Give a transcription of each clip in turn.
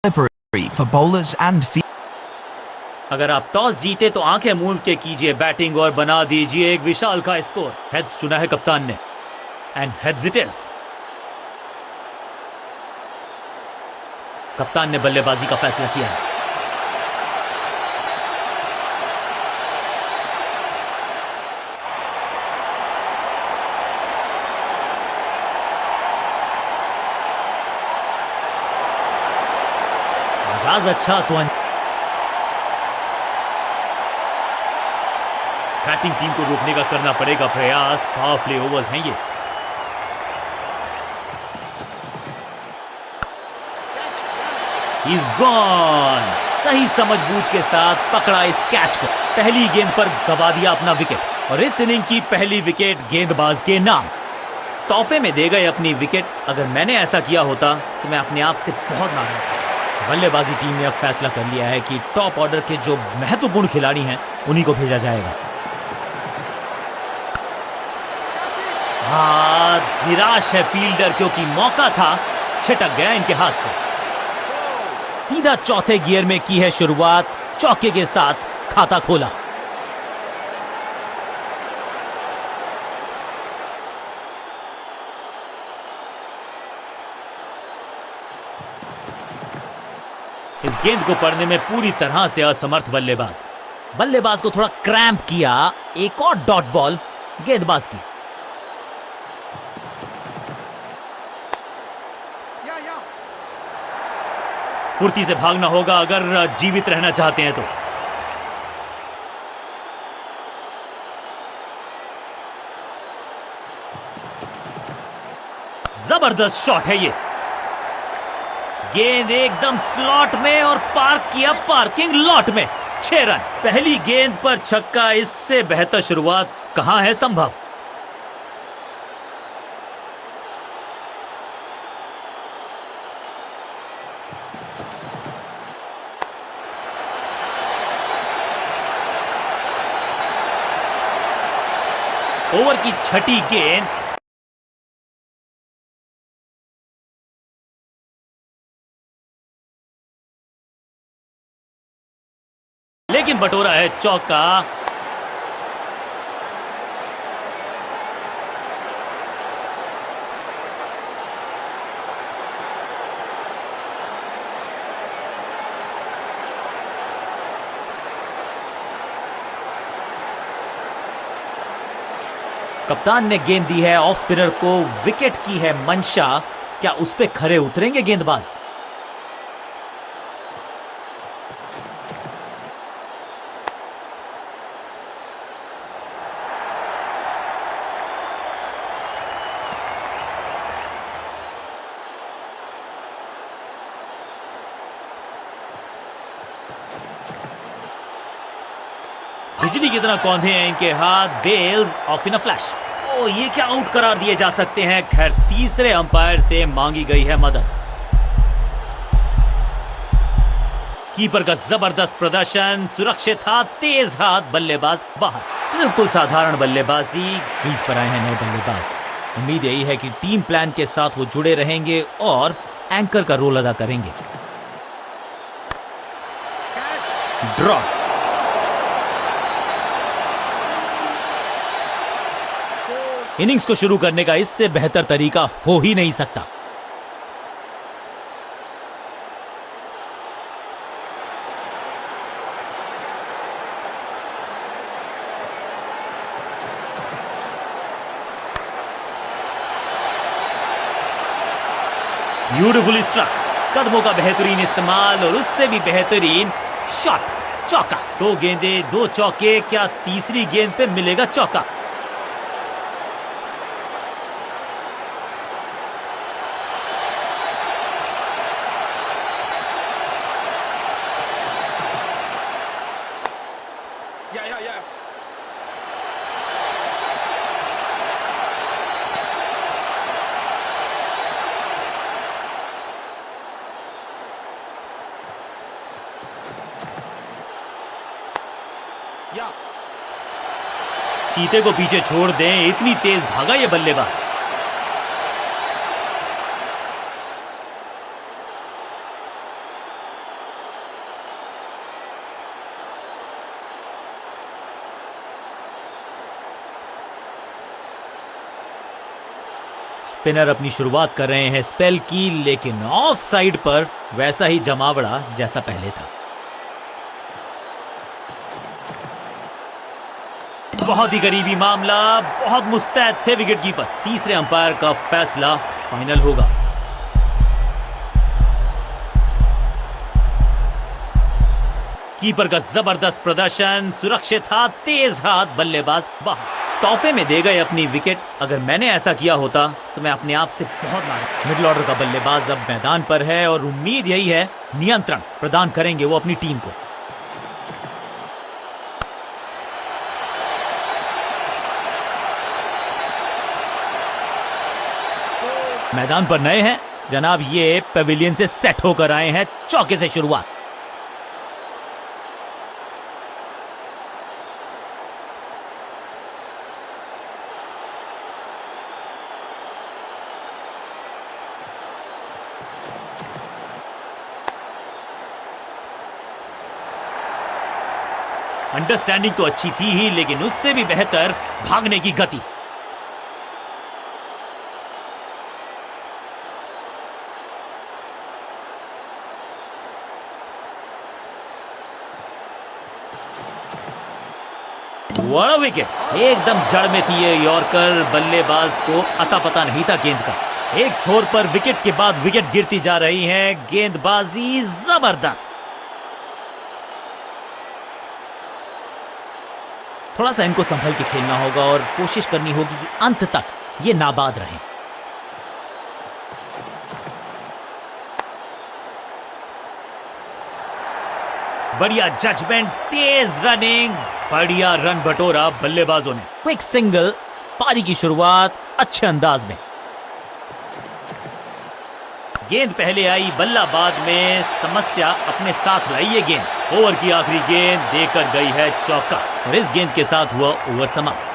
for bowlers and अगर आप toss जीते तो आंखें मूंद के कीजिए बैटिंग और बना दीजिए एक विशाल का स्कोर। हेड्स चुना है कप्तान ने एंड हेड्स इट इज। कप्तान ने बल्लेबाजी का फैसला किया है। आगाज अच्छा तो बैटिंग टीम को रोकने का करना पड़ेगा प्रयास। पावर प्ले ओवर्स हैं ये। He's gone। सही समझबूझ के साथ पकड़ा इस कैच को। पहली गेंद पर गवा दिया अपना विकेट और इस इनिंग की पहली विकेट गेंदबाज के नाम। तोहफे में दे गए अपनी विकेट। अगर मैंने ऐसा किया होता तो मैं अपने आप से बहुत नाराज था। बल्लेबाजी टीम ने अब फैसला कर लिया है कि टॉप ऑर्डर के जो महत्वपूर्ण खिलाड़ी हैं उन्हीं को भेजा जाएगा। निराश है फील्डर क्योंकि मौका था, छिटक गया इनके हाथ से। सीधा चौथे गियर में की है शुरुआत, चौके के साथ खाता खोला। इस गेंद को पढ़ने में पूरी तरह से असमर्थ बल्लेबाज को थोड़ा क्रैम्प किया। एक और डॉट बॉल गेंदबाज की। फुर्ती से भागना होगा अगर जीवित रहना चाहते हैं तो। जबरदस्त शॉट है ये। गेंद एकदम स्लॉट में और पार्क किया पार्किंग लॉट में। 6 रन। पहली गेंद पर छक्का, इससे बेहतर शुरुआत कहां है संभव। ओवर की छठी गेंद। लेकिन बटोरा है चौका। कप्तान ने गेंद दी है ऑफ स्पिनर को। विकेट की है मंशा। क्या उस पे खरे उतरेंगे गेंदबाज? बिजली की तरह कौंधे हैं इनके हाथ। Bails off in a flash. ओ, ये क्या आउट करार दिए जा सकते हैं। खैर, तीसरे अंपायर से मांगी गई है मदद। कीपर का जबरदस्त प्रदर्शन। सुरक्षित हाथ, तेज हाथ, बल्लेबाज बाहर। बिल्कुल साधारण बल्लेबाजी। क्रीज पर आए हैं नए बल्लेबाज। उम्मीद यही है कि टीम प्लान के साथ वो जुड़े रहेंगे और एंकर का रोल अदा करेंगे। ड्रॉप। इनिंग्स को शुरू करने का इससे बेहतर तरीका हो ही नहीं सकता। Beautifully struck. कदमों का बेहतरीन इस्तेमाल और उससे भी बेहतरीन शॉट। चौका। 2 गेंदें 2 चौके। क्या तीसरी गेंद पे मिलेगा चौका? चीते को पीछे छोड़ दें, इतनी तेज भागा ये बल्लेबाज। स्पिनर अपनी शुरुआत कर रहे हैं स्पेल की, लेकिन ऑफ साइड पर वैसा ही जमावड़ा जैसा पहले था। बहुत ही करीबी मामला, बहुत मुस्तैद थे विकेट कीपर। तीसरे अंपायर का फैसला फाइनल होगा। कीपर का जबरदस्त प्रदर्शन, सुरक्षित हाथ, तेज हाथ, बल्लेबाज बाहर। तोहफे में दे गए अपनी विकेट। अगर मैंने ऐसा किया होता तो मैं अपने आप से बहुत नाराज। मिडिल ऑर्डर का बल्लेबाज अब मैदान पर है और उम्मीद यही है नियंत्रण प्रदान करेंगे वो अपनी टीम को। मैदान पर नए हैं जनाब, ये पेविलियन से सेट होकर आए हैं। चौके से शुरुआत। अंडरस्टैंडिंग तो अच्छी थी ही, लेकिन उससे भी बेहतर भागने की गति। बड़ा विकेट, एकदम जड़ में थी ये यॉर्कर। बल्लेबाज को अता पता नहीं था गेंद का। एक छोर पर विकेट के बाद विकेट गिरती जा रही है। गेंदबाजी जबरदस्त। थोड़ा सा इनको संभल के खेलना होगा और कोशिश करनी होगी कि अंत तक ये नाबाद रहें। बढ़िया जजमेंट, तेज रनिंग, बढ़िया रन बटोरा बल्लेबाजों ने। क्विक सिंगल, पारी की शुरुआत अच्छे अंदाज में। गेंद पहले आई, बल्ला बाद में। समस्या अपने साथ लाई ये गेंद। ओवर की आखिरी गेंद देकर गई है चौका और इस गेंद के साथ हुआ ओवर समाप्त।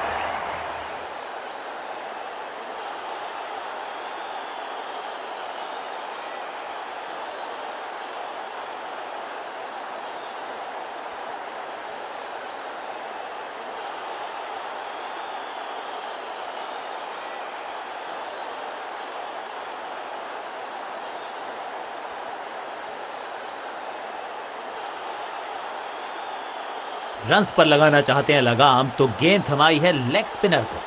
रन्स पर लगाना चाहते हैं लगाम, तो गेंद थमाई है लेग स्पिनर को।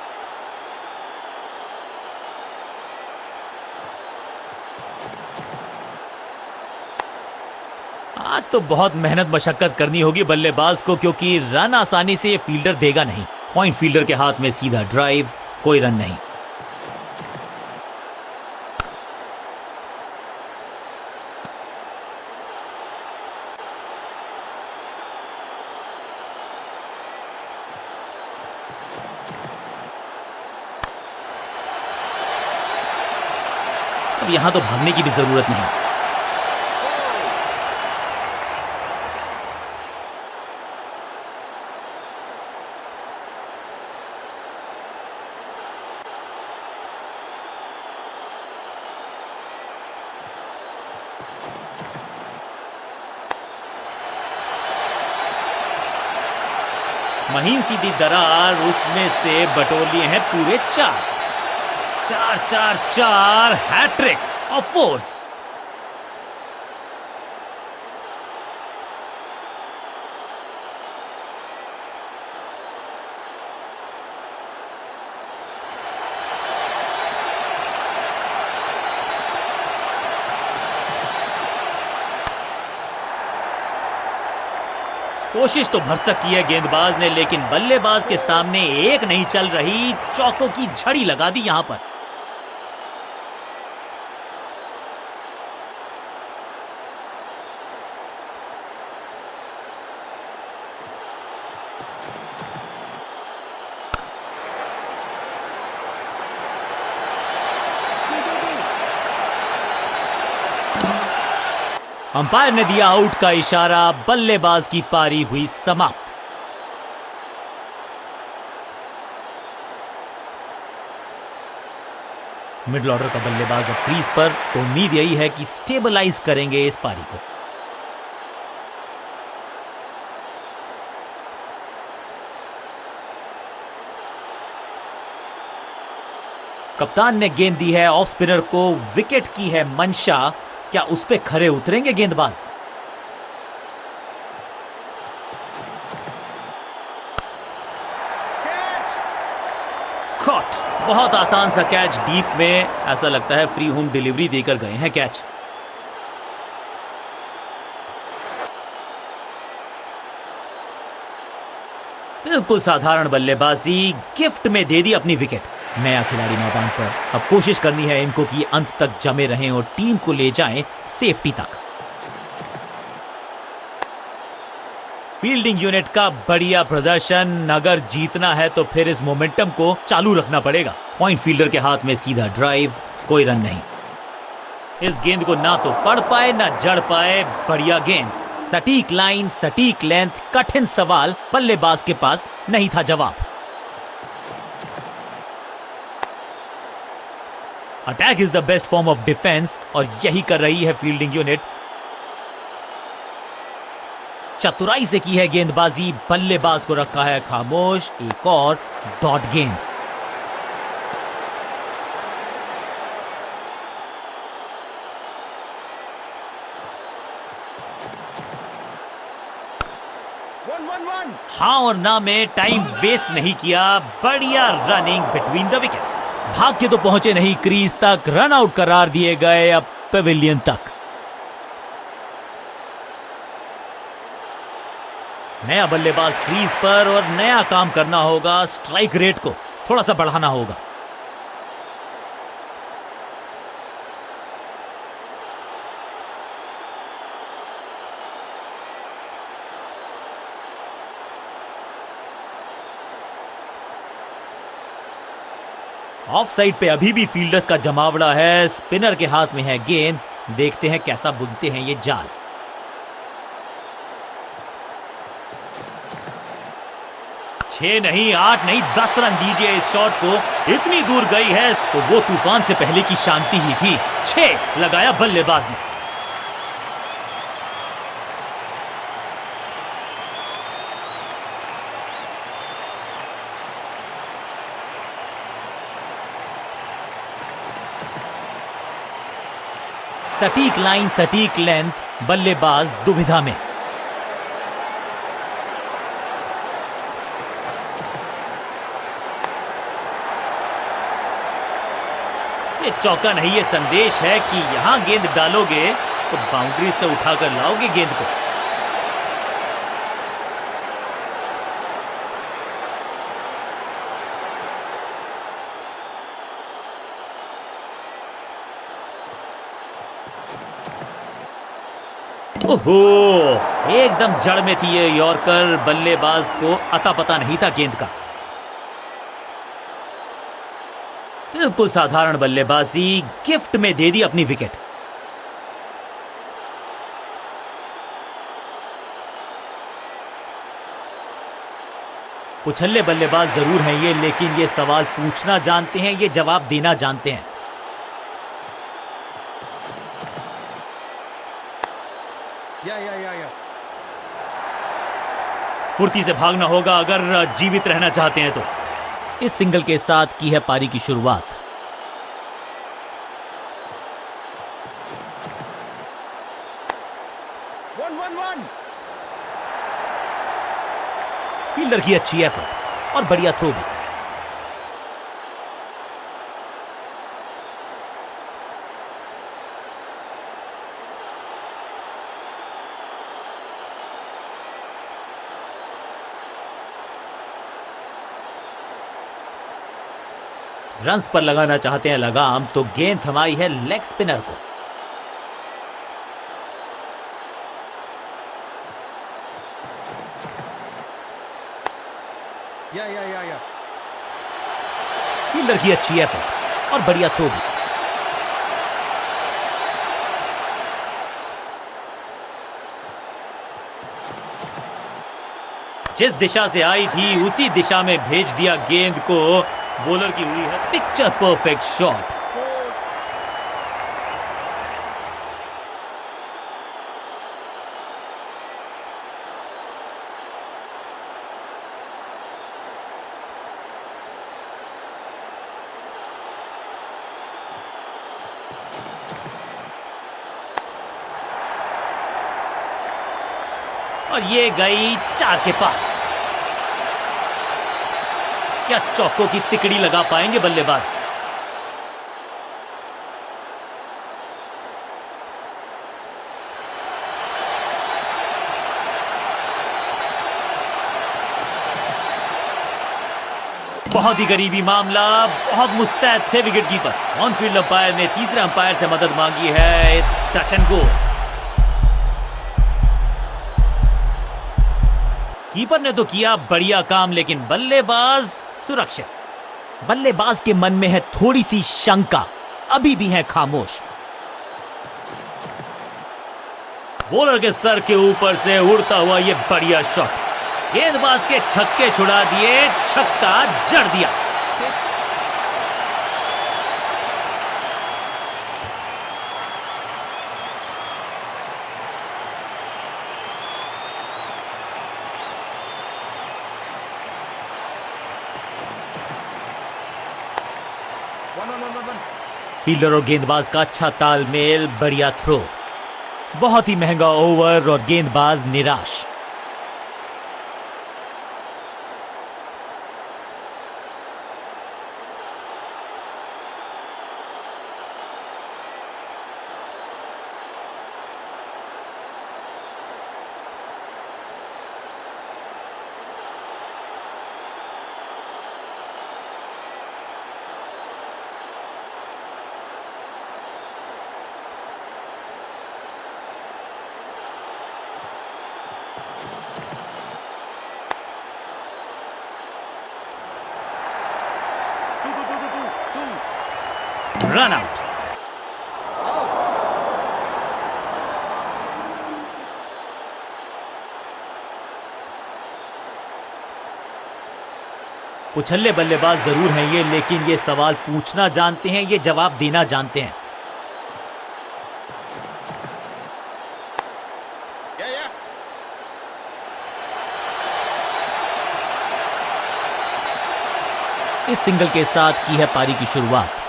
आज तो बहुत मेहनत मशक्कत करनी होगी बल्लेबाज को, क्योंकि रन आसानी से ये फील्डर देगा नहीं। पॉइंट फील्डर के हाथ में सीधा ड्राइव, कोई रन नहीं। अब यहां तो भागने की भी जरूरत नहीं। महीन सीधी दरार, उसमें से बटोर लिए हैं पूरे चार। 4-4-4 हैट्रिक ऑफ फोर्स। कोशिश तो भरसक की है गेंदबाज ने, लेकिन बल्लेबाज के सामने एक नहीं चल रही। चौकों की झड़ी लगा दी यहां पर। अंपायर ने दिया आउट का इशारा। बल्लेबाज की पारी हुई समाप्त। मिडिल ऑर्डर का बल्लेबाज अब क्रीज पर, तो उम्मीद यही है कि स्टेबलाइज करेंगे इस पारी को। कप्तान ने गेंद दी है ऑफ स्पिनर को, विकेट की है मंशा, क्या उस पे खरे उतरेंगे गेंदबाज? कॉट, बहुत आसान सा कैच डीप में, ऐसा लगता है फ्री होम डिलीवरी देकर गए हैं कैच। बिल्कुल साधारण बल्लेबाजी, गिफ्ट में दे दी अपनी विकेट। नया खिलाड़ी मैदान पर, अब कोशिश करनी है इनको कि अंत तक जमे रहें और टीम को ले जाएं सेफ्टी तक। फील्डिंग यूनिट का बढ़िया प्रदर्शन, अगर जीतना है तो फिर इस मोमेंटम को चालू रखना पड़ेगा। पॉइंट फील्डर के हाथ में सीधा ड्राइव, कोई रन नहीं। इस गेंद को ना तो पढ़ पाए ना जड़ पाए, बढ़िया गेंद, सटीक लाइन, सटीक लेंथ, कठिन सवाल, बल्लेबाज के पास नहीं था जवाब। Attack is the best form of defence और यही कर रही है फील्डिंग यूनिट। चतुराई से की है गेंदबाजी, बल्लेबाज को रखा है खामोश, एक और डॉट गेंद। हाँ और ना में टाइम वेस्ट नहीं किया, बढ़िया रनिंग बिटवीन द विकेट्स। भाग्य तो पहुंचे नहीं क्रीज तक, रन आउट करार दिए गए अब पेविलियन तक। नया बल्लेबाज क्रीज पर और नया काम करना होगा, स्ट्राइक रेट को थोड़ा सा बढ़ाना होगा। ऑफ साइड पे अभी भी फील्डर्स का जमावड़ा है, स्पिनर के हाथ में है गेंद, देखते हैं कैसा बुनते हैं ये जाल। छह नहीं, 8 नहीं, 10 रन दीजिए इस शॉट को, इतनी दूर गई है तो वो तूफान से पहले की शांति ही थी। 6 लगाया बल्लेबाज ने। सटीक लाइन, सटीक लेंथ, बल्लेबाज दुविधा में। ये चौका नहीं, ये संदेश है कि यहां गेंद डालोगे तो बाउंड्री से उठाकर लाओगे गेंद को। ओहो, एकदम जड़ में थी ये यॉर्कर, बल्लेबाज को अता पता नहीं था गेंद का। बिल्कुल साधारण बल्लेबाजी, गिफ्ट में दे दी अपनी विकेट। उछल्ले बल्लेबाज जरूर हैं ये, लेकिन ये सवाल पूछना जानते हैं, ये जवाब देना जानते हैं। फुर्ती से भागना होगा अगर जीवित रहना चाहते हैं तो। इस सिंगल के साथ की है पारी की शुरुआत। फील्डर की अच्छी एफर्ट और बढ़िया थ्रो भी। रन्स पर लगाना चाहते हैं लगाम, तो गेंद थमाई है लेग स्पिनर को। फील्डर की अच्छी एफर्ट और बढ़िया थ्रो भी। जिस दिशा से आई थी उसी दिशा में भेज दिया गेंद को। बॉलर की हुई है पिक्चर परफेक्ट शॉट। और ये गई 4 के पार। क्या चौकों की तिकड़ी लगा पाएंगे बल्लेबाज? बहुत ही करीबी मामला, बहुत मुस्तैद थे wicket keeper. On field umpire ने तीसरे अंपायर से मदद मांगी है। It's touch and go. Keeper ने तो किया बढ़िया काम, लेकिन बल्लेबाज सुरक्षित। बल्लेबाज के मन में है थोड़ी सी शंका, अभी भी है खामोश। बॉलर के सर के ऊपर से उड़ता हुआ ये बढ़िया शॉट, गेंदबाज के छक्के छुड़ा दिए, छक्का जड़ दिया। फील्डर और गेंदबाज का अच्छा तालमेल, बढ़िया थ्रो। बहुत ही महंगा ओवर और गेंदबाज निराश। Run out. उछल्ले बल्लेबाज जरूर हैं ये, लेकिन ये सवाल पूछना जानते हैं, ये जवाब देना जानते हैं। इस सिंगल के साथ की है पारी की शुरुआत।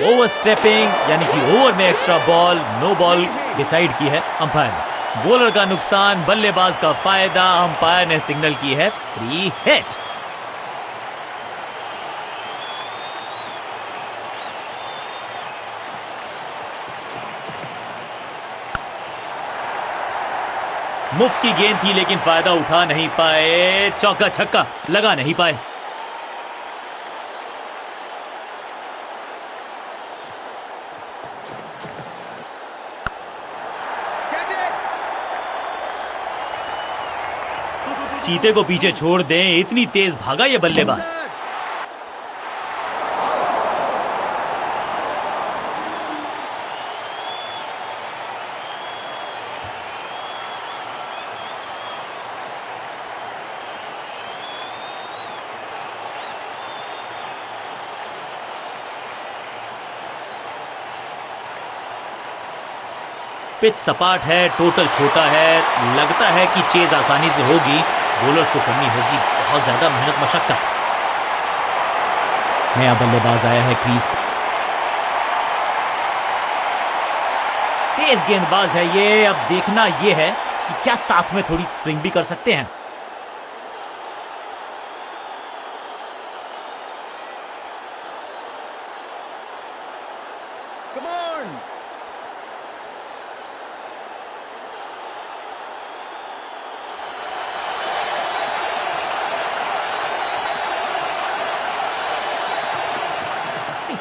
ओवर स्टेपिंग यानी कि ओवर में extra ball, no ball decide की है अंपायर ने। बॉलर का नुकसान, बल्लेबाज का फायदा। अंपायर ने सिग्नल की है फ्री हिट। मुफ्त की गेंद थी, लेकिन फायदा उठा नहीं पाए। चौका छक्का लगा नहीं पाए। चीते को पीछे छोड़ दें, इतनी तेज भागा ये बल्लेबाज। पिच सपाट है, टोटल छोटा है, लगता है कि चेज आसानी से होगी। बॉलर्स को करनी होगी बहुत ज्यादा मेहनत मशक्कत। नया बल्लेबाज आया है क्रीज पर। तेज गेंदबाज है ये। अब देखना ये है कि क्या साथ में थोड़ी स्विंग भी कर सकते हैं।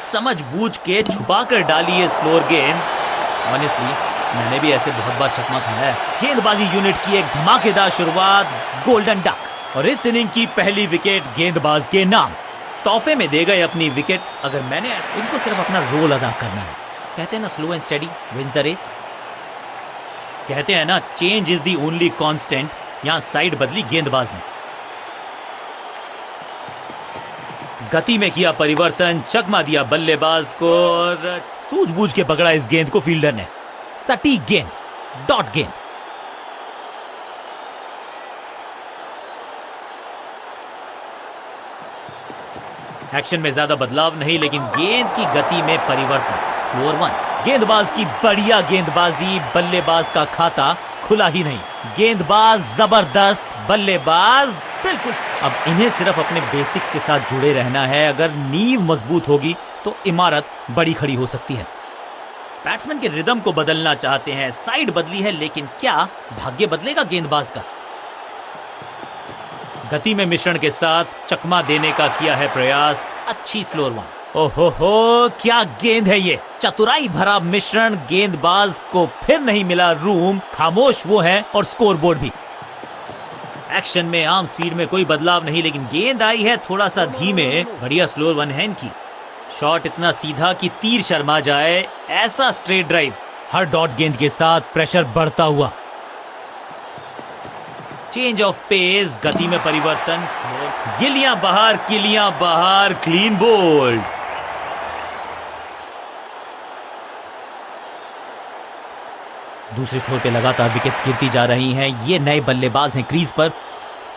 समझ बूझ के छुपा कर डाली है स्लोअर गेंद। ऑनेस्टली मैंने भी ऐसे बहुत बार चकमा खाया है। गेंदबाजी यूनिट की एक धमाकेदार शुरुआत, गोल्डन डक। और इस इनिंग की पहली विकेट गेंदबाज के नाम। तोहफे में दे गए अपनी विकेट। अगर मैंने इनको सिर्फ अपना रोल अदा करना है। कहते हैं ना, slow and steady wins the race. कहते हैं ना, change is the only constant. यहां साइड बदली गेंदबाज ने, गति में किया परिवर्तन, चकमा दिया बल्लेबाज को और सूझबूझ के पकड़ा इस गेंद को फील्डर ने। सटीक गेंद, डॉट गेंद। एक्शन में ज्यादा बदलाव नहीं, लेकिन गेंद की गति में परिवर्तन। फ्लोर 1। गेंदबाज की बढ़िया गेंदबाजी, बल्लेबाज का खाता खुला ही नहीं। गेंदबाज जबरदस्त, बल्लेबाज बिल्कुल। अब इन्हें सिर्फ अपने बेसिक्स के साथ जुड़े रहना है। अगर नींव मजबूत होगी तो इमारत बड़ी खड़ी हो सकती है। बैट्समैन के रिदम को बदलना चाहते हैं, साइड बदली है, लेकिन क्या भाग्य बदलेगा गेंदबाज का? गति में मिश्रण के साथ चकमा देने का किया है प्रयास। अच्छी स्लोअर 1। ओहो हो, क्या गेंद है ये! चतुराई भरा मिश्रण, गेंदबाज को फिर नहीं मिला रूम। खामोश वो है और स्कोरबोर्ड भी। एक्शन में आर्म स्पीड में कोई बदलाव नहीं, लेकिन गेंद आई है थोड़ा सा धीमे। बढ़िया स्लोअर 1 है इनकी। शॉट इतना सीधा कि तीर शर्मा जाए, ऐसा स्ट्रेट ड्राइव। हर डॉट गेंद के साथ प्रेशर बढ़ता हुआ। चेंज ऑफ पेस, गति में परिवर्तन। गिलियां बाहर, किलियां बाहर, क्लीन बोल्ड। दूसरे छोर पे लगातार विकेट्स गिरती जा रही हैं। ये नए बल्लेबाज हैं क्रीज पर,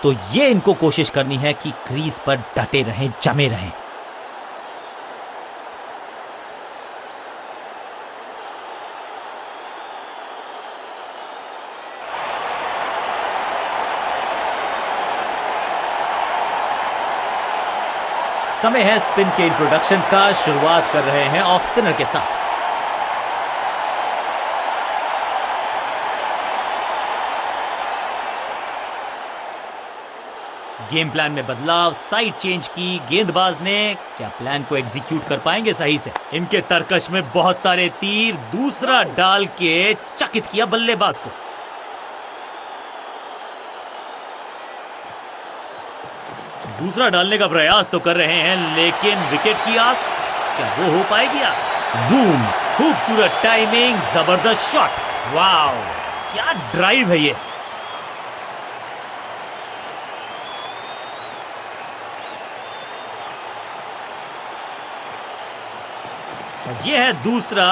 तो ये इनको कोशिश करनी है कि क्रीज पर डटे रहें, जमे रहें। समय है स्पिन के इंट्रोडक्शन का। शुरुआत कर रहे हैं ऑफ स्पिनर के साथ। गेम प्लान में बदलाव, साइड चेंज की गेंदबाज ने। क्या प्लान को एग्जीक्यूट कर पाएंगे सही से? इनके तरकश में बहुत सारे तीर। दूसरा डाल के चकित किया बल्लेबाज को। दूसरा डालने का प्रयास तो कर रहे हैं, लेकिन विकेट की आस, क्या वो हो पाएगी आज? बूम! खूबसूरत टाइमिंग, जबरदस्त शॉट। वाव, क्या ड्राइव है ये! ये है दूसरा।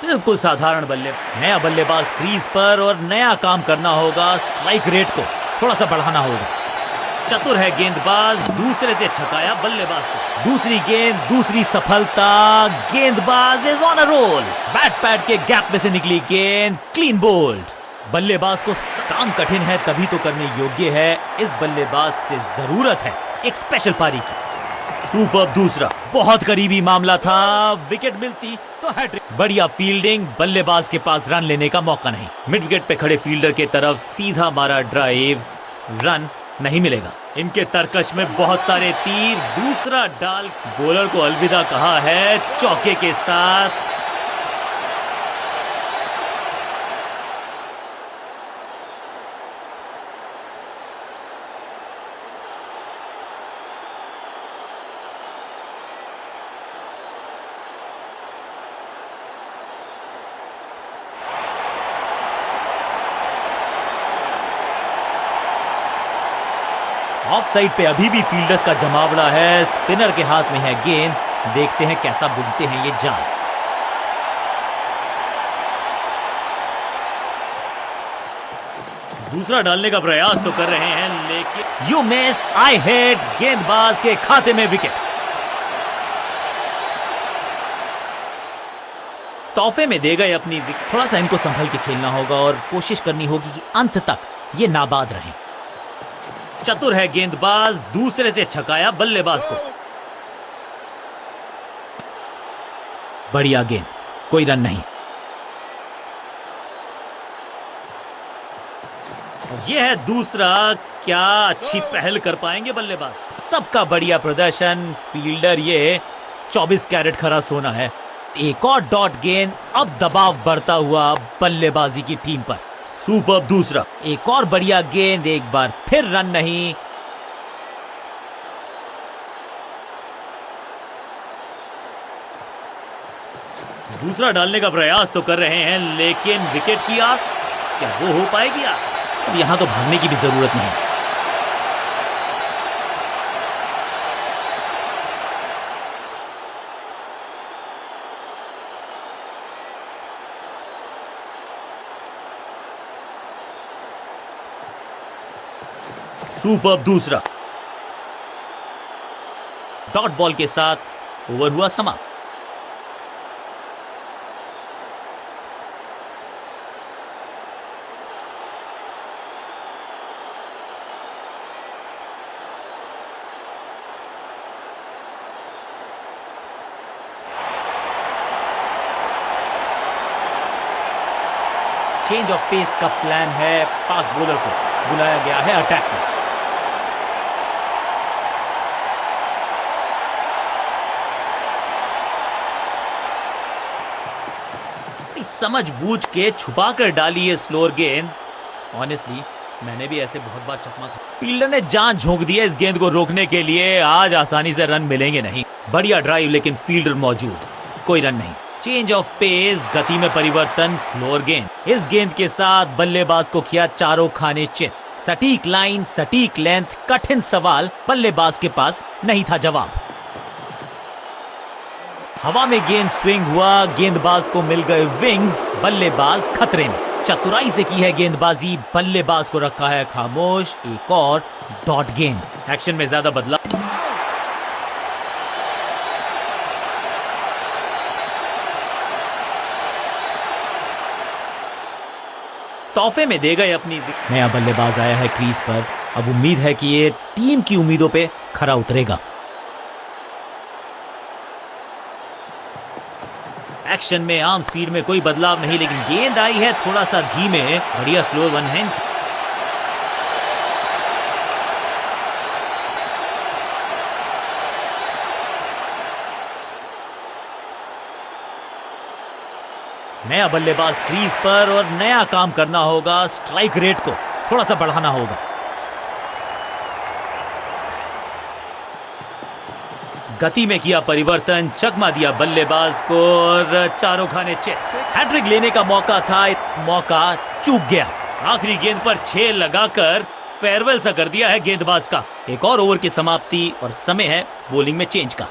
बिल्कुल साधारण नया बल्लेबाज क्रीज पर, और नया काम करना होगा। स्ट्राइक रेट को थोड़ा सा बढ़ाना होगा। चतुर है गेंदबाज, दूसरे से छकाया बल्लेबाज को। दूसरी गेंद, दूसरी सफलता। गेंदबाज is on a roll. Bat pad के गैप में से निकली गेंद, क्लीन बोल्ड। बल्लेबाज को काम कठिन है तभी तो करने योग्य है। इस बल्लेबाज से जरूरत है एक स्पेशल पारी की। सुपर दूसरा, बहुत करीबी मामला था। विकेट मिलती तो हैट्रिक। बढ़िया फील्डिंग, बल्लेबाज के पास रन लेने का मौका नहीं। मिड विकेट पे खड़े फील्डर के तरफ सीधा मारा ड्राइव, रन नहीं मिलेगा। इनके तरकश में बहुत सारे तीर। दूसरा डाल, बॉलर को अलविदा कहा है चौके के साथ। ऑफ साइड पे अभी भी फील्डर्स का जमावड़ा है। स्पिनर के हाथ में है गेंद। देखते हैं कैसा बुनते हैं ये जाल। दूसरा डालने का प्रयास तो कर रहे हैं, लेकिन यू मिस, आई हिट। गेंदबाज के खाते में विकेट। तोहफे में दे गए अपनी विकेट। थोड़ा सा इनको संभल के खेलना होगा और कोशिश करनी होगी कि अंत तक ये नाबाद रहें। चतुर है गेंदबाज, दूसरे से छकाया बल्लेबाज को। बढ़िया गेंद, कोई रन नहीं। यह है दूसरा। क्या अच्छी पहल कर पाएंगे बल्लेबाज। सबका बढ़िया प्रदर्शन। फील्डर ये 24 कैरेट खरा सोना है। एक और डॉट गेंद। अब दबाव बढ़ता हुआ बल्लेबाजी की टीम पर। सुपर दूसरा, एक और बढ़िया गेंद। एक बार फिर रन नहीं। दूसरा डालने का प्रयास तो कर रहे हैं, लेकिन विकेट की आस, क्या वो हो पाएगी आज? अब यहां तो भागने की भी जरूरत नहीं। सुपर दूसरा। डॉट बॉल के साथ ओवर हुआ समाप्त। चेंज ऑफ पेस का प्लान है। फास्ट बॉलर को बुलाया गया है अटैक में। समझ बूझ के छुपा कर डाली है स्लोअर गेंद। ऑनेस्टली मैंने भी ऐसे बहुत बार चकमा खा। फील्डर ने जान झोंक दी है इस गेंद को रोकने के लिए। आज आसानी से रन मिलेंगे नहीं। बढ़िया ड्राइव लेकिन फील्डर मौजूद, कोई रन नहीं। चेंज ऑफ पेस, गति में परिवर्तन, स्लोअर गेंद। इस गेंद के साथ बल्लेबाज को किया चारों खाने चित। सटीक लाइन, सटीक लेंथ, कठिन सवाल, बल्लेबाज के पास नहीं था जवाब। हवा में गेंद स्विंग हुआ, गेंदबाज को मिल गए विंग्स, बल्लेबाज खतरे में। चतुराई से की है गेंदबाजी, बल्लेबाज को रखा है खामोश। एक और डॉट गेंद। एक्शन में ज्यादा बदलाव। तोहफे में दे गए अपनी। नया बल्लेबाज आया है क्रीज पर। अब उम्मीद है कि ये टीम की उम्मीदों पे खरा उतरेगा। एक्शन में आर्म स्पीड में कोई बदलाव नहीं, लेकिन गेंद आई है थोड़ा सा धीमे। बढ़िया स्लो वन हैंड। नया बल्लेबाज क्रीज पर और नया काम करना होगा। स्ट्राइक रेट को थोड़ा सा बढ़ाना होगा। गति में किया परिवर्तन, चकमा दिया बल्लेबाज को और चारों खाने चित। हैट्रिक लेने का मौका था, मौका चूक गया। आखिरी गेंद पर 6 लगाकर फेयरवेल सा कर दिया है गेंदबाज का। एक और ओवर की समाप्ति और समय है बॉलिंग में चेंज का।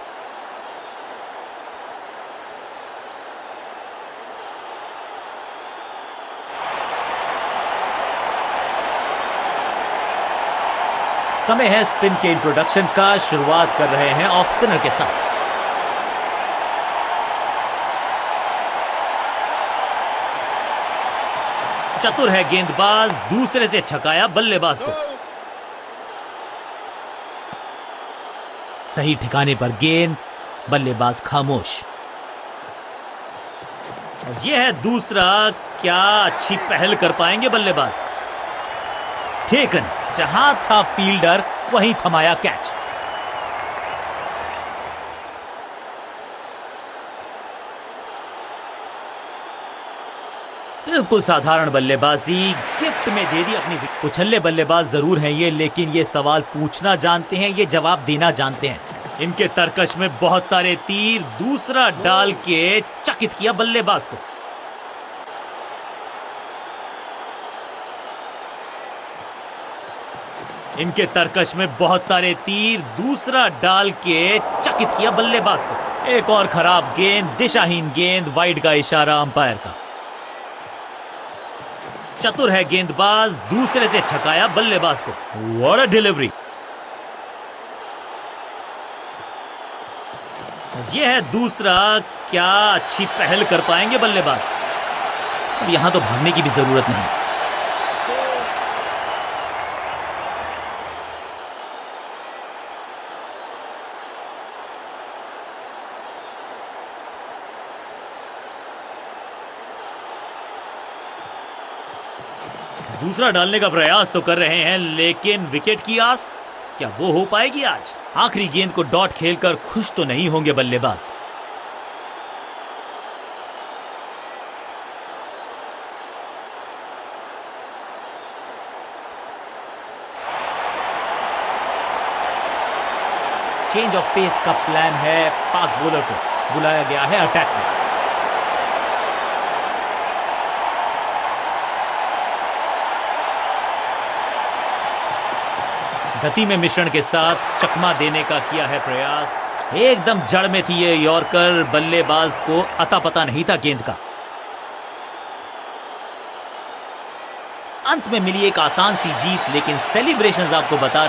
समय है स्पिन के इंट्रोडक्शन का। शुरुआत कर रहे हैं ऑफ स्पिनर के साथ। चतुर है गेंदबाज, दूसरे से छकाया बल्लेबाज को। सही ठिकाने पर गेंद, बल्लेबाज खामोश। यह है दूसरा। क्या अच्छी पहल कर पाएंगे बल्लेबाज। टेकन, जहां था फील्डर वहीं थमाया कैच। बिल्कुल साधारण बल्लेबाजी, गिफ्ट में दे दी अपनी। उछल्ले बल्लेबाज जरूर हैं ये, लेकिन ये सवाल पूछना जानते हैं, ये जवाब देना जानते हैं। इनके तरकश में बहुत सारे तीर। दूसरा डाल के चकित किया बल्लेबाज को। इनके तरकश में बहुत सारे तीर। दूसरा डाल के चकित किया बल्लेबाज को। एक और खराब गेंद, दिशाहीन गेंद। वाइड का इशारा अंपायर का। चतुर है गेंदबाज, दूसरे से छकाया बल्लेबाज को। What a delivery. यह है दूसरा। क्या अच्छी पहल कर पाएंगे बल्लेबाज। अब यहां तो भागने की भी जरूरत नहीं। दूसरा डालने का प्रयास तो कर रहे हैं, लेकिन विकेट की आस क्या वो हो पाएगी आज। आखिरी गेंद को डॉट खेलकर खुश तो नहीं होंगे बल्लेबाज। चेंज ऑफ पेस का प्लान है। फास्ट बॉलर को बुलाया गया है अटैक में। गति में मिश्रण के साथ चकमा देने का किया है प्रयास। एकदम जड़ में थी ये यॉर्कर। बल्लेबाज को अता पता नहीं था गेंद का। अंत में मिली एक आसान सी जीत, लेकिन सेलिब्रेशंस आपको बता